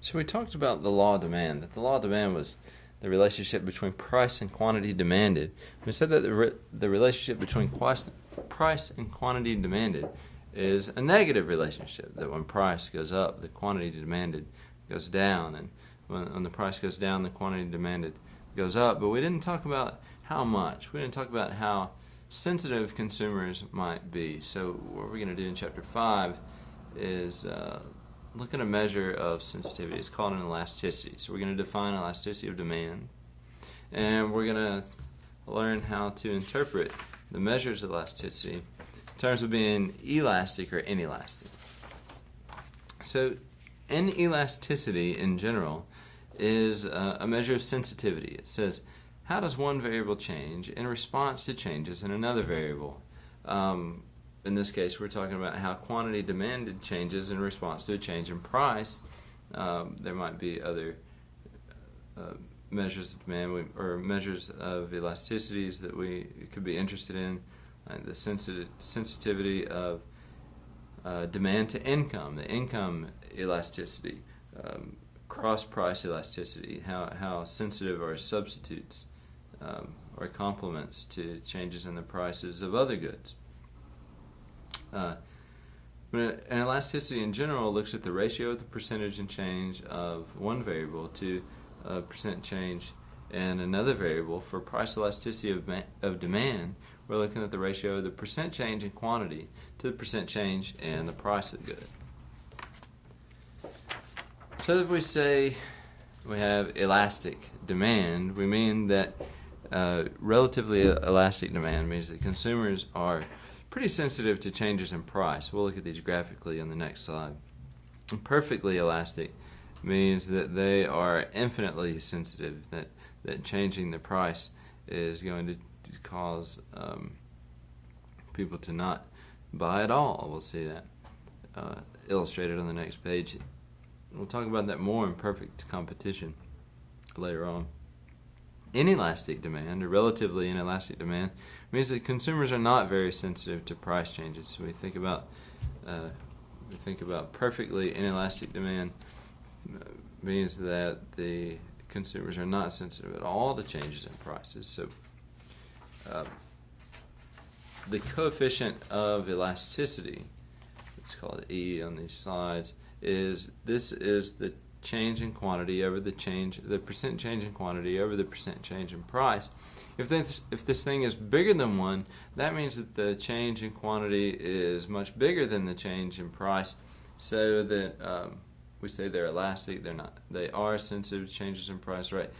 So we talked about the law of demand, that the law of demand was the relationship between price and quantity demanded. We said that the relationship between price and quantity demanded is a negative relationship, that when price goes up, the quantity demanded goes down, and when the price goes down, the quantity demanded goes up. But we didn't talk about how much. We didn't talk about how sensitive consumers might be. So what we're going to do in Chapter 5 is look at a measure of sensitivity. It's called an elasticity. So we're going to define elasticity of demand, and we're going to learn how to interpret the measures of elasticity in terms of being elastic or inelastic. So inelasticity in general is a measure of sensitivity. It says, how does one variable change in response to changes in another variable? In this case, we're talking about how quantity demanded changes in response to a change in price. There might be other measures of demand or measures of elasticities that we could be interested in. The sensitivity of demand to income, the income elasticity, cross-price elasticity, how sensitive are substitutes or complements to changes in the prices of other goods. But an elasticity in general looks at the ratio of the percentage and change of one variable to a percent change in another variable. For price elasticity of demand, we're looking at the ratio of the percent change in quantity to the percent change in the price of the good. So if we say we have elastic demand, we mean that relatively elastic demand means that consumers are pretty sensitive to changes in price. We'll look at these graphically on the next slide. And perfectly elastic means that they are infinitely sensitive, that changing the price is going to cause people to not buy at all. We'll see that illustrated on the next page. We'll talk about that more in perfect competition later on. Inelastic demand, or relatively inelastic demand, means that consumers are not very sensitive to price changes. So we think about perfectly inelastic demand means that the consumers are not sensitive at all to changes in prices. So the coefficient of elasticity, it's called E on these slides, is the change in quantity over the percent change in quantity over the percent change in price. If this thing is bigger than 1, that means that the change in quantity is much bigger than the change in price, so that we say they're elastic. They're not. They are sensitive to changes in price, right?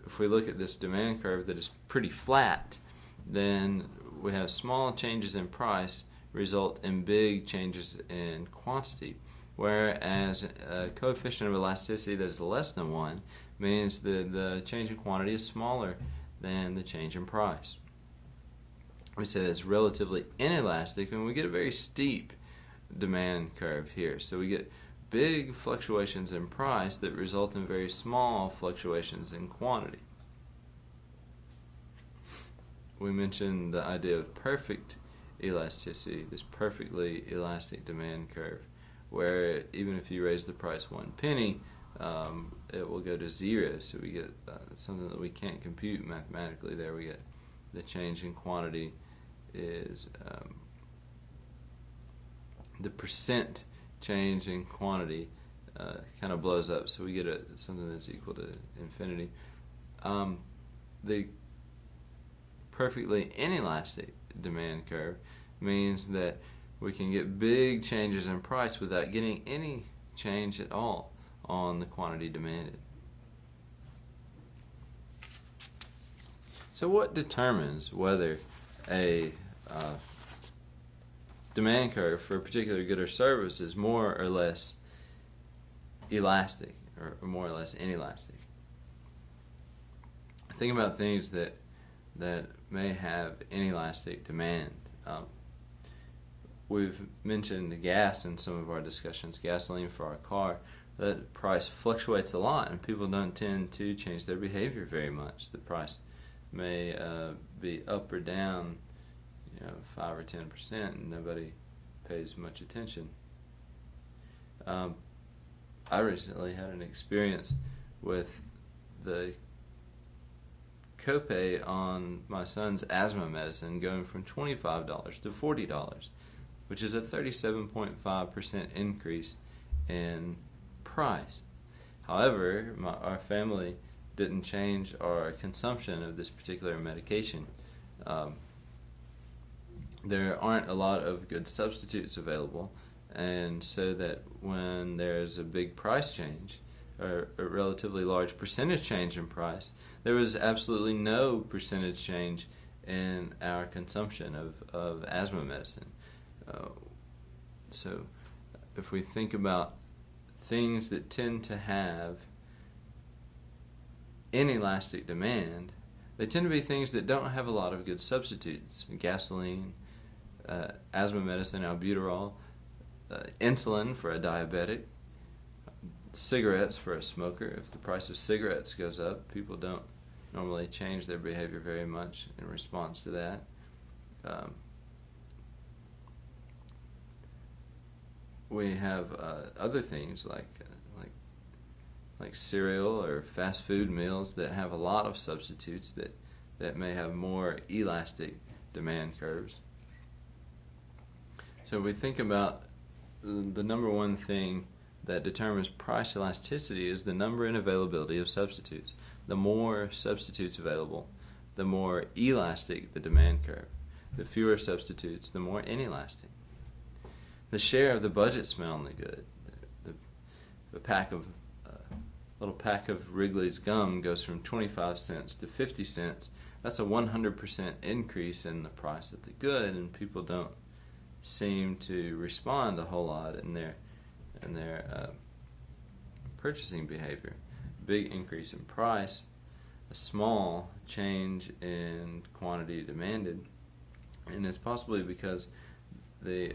If we look at this demand curve that is pretty flat, then we have small changes in price result in big changes in quantity. Whereas a coefficient of elasticity that is less than 1 means that the change in quantity is smaller than the change in price. We say it's relatively inelastic, and we get a very steep demand curve here. So we get big fluctuations in price that result in very small fluctuations in quantity. We mentioned the idea of perfect elasticity, this perfectly elastic demand curve, where even if you raise the price 1 penny, it will go to 0. So we get something that we can't compute mathematically there. We get the change in quantity is the percent change in quantity kind of blows up. So we get something that's equal to infinity. The perfectly inelastic demand curve means that we can get big changes in price without getting any change at all on the quantity demanded. So what determines whether a demand curve for a particular good or service is more or less elastic or more or less inelastic? Think about things that may have inelastic demand. We've mentioned gas in some of our discussions, gasoline for our car. That price fluctuates a lot, and people don't tend to change their behavior very much. The price may be up or down, 5 or 10%, and nobody pays much attention. I recently had an experience with the copay on my son's asthma medicine going from $25 to $40, which is a 37.5% increase in price. However, our family didn't change our consumption of this particular medication. There aren't a lot of good substitutes available, and so that when there's a big price change, or a relatively large percentage change in price, there was absolutely no percentage change in our consumption of asthma medicine. So if we think about things that tend to have inelastic demand, they tend to be things that don't have a lot of good substitutes. Gasoline, asthma medicine, albuterol, insulin for a diabetic, cigarettes for a smoker. If the price of cigarettes goes up, people don't normally change their behavior very much in response to that. We have other things like cereal or fast food meals that have a lot of substitutes that may have more elastic demand curves. So we think about the number one thing that determines price elasticity is the number and availability of substitutes. The more substitutes available, the more elastic the demand curve. The fewer substitutes, the more inelastic. The share of the budget spent on the good. The little pack of Wrigley's gum goes from 25 cents to 50 cents. That's a 100% increase in the price of the good, and people don't seem to respond a whole lot in their purchasing behavior. Big increase in price, a small change in quantity demanded, and it's possibly because there's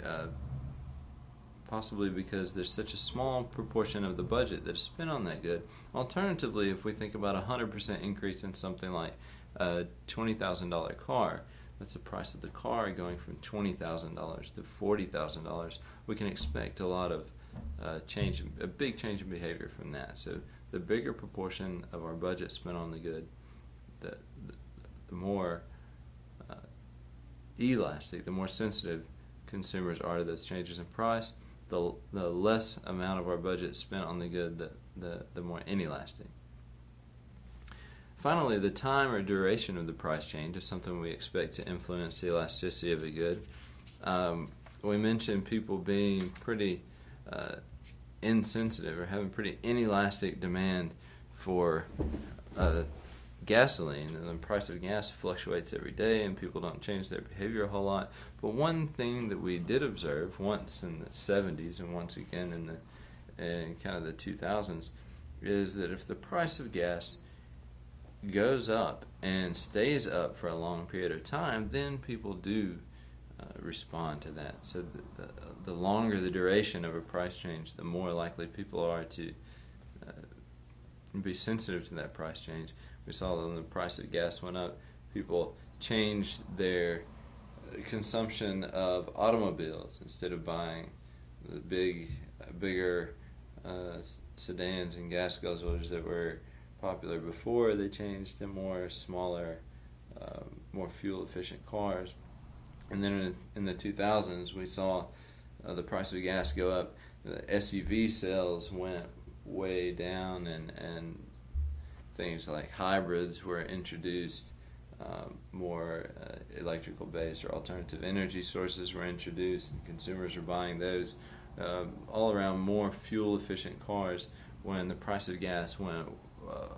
such a small proportion of the budget that is spent on that good. Alternatively, if we think about a 100% increase in something like a $20,000 car, that's the price of the car going from $20,000 to $40,000. We can expect a lot of a big change in behavior from that. So the bigger proportion of our budget spent on the good, the more elastic, the more sensitive consumers are to those changes in price. The less amount of our budget spent on the good, the more inelastic. Finally, the time or duration of the price change is something we expect to influence the elasticity of the good. We mentioned people being pretty insensitive or having pretty inelastic demand for gasoline, and the price of gas fluctuates every day and people don't change their behavior a whole lot. But one thing that we did observe once in the 70s and once again in kind of the 2000s is that if the price of gas goes up and stays up for a long period of time, then people do respond to that. So the longer the duration of a price change, the more likely people are to be sensitive to that price change. We saw that when the price of gas went up, people changed their consumption of automobiles. Instead of buying the bigger sedans and gas guzzlers that were popular before, they changed to more smaller, more fuel-efficient cars. And then in the 2000s, we saw the price of gas go up. The SUV sales went way down, and things like hybrids were introduced. More electrical-based or alternative energy sources were introduced, and consumers were buying those. All around more fuel-efficient cars when the price of gas went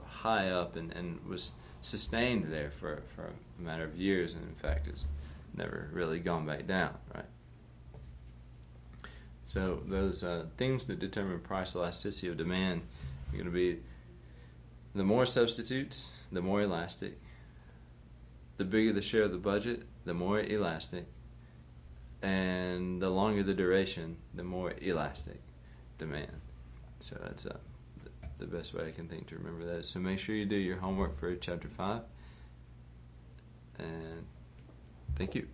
high up and was sustained there for a matter of years, and in fact has never really gone back down, right? So those things that determine price elasticity of demand are going to be the more substitutes, the more elastic. The bigger the share of the budget, the more elastic. And the longer the duration, the more elastic demand. So that's the best way I can think to remember that. So make sure you do your homework for Chapter 5. And thank you.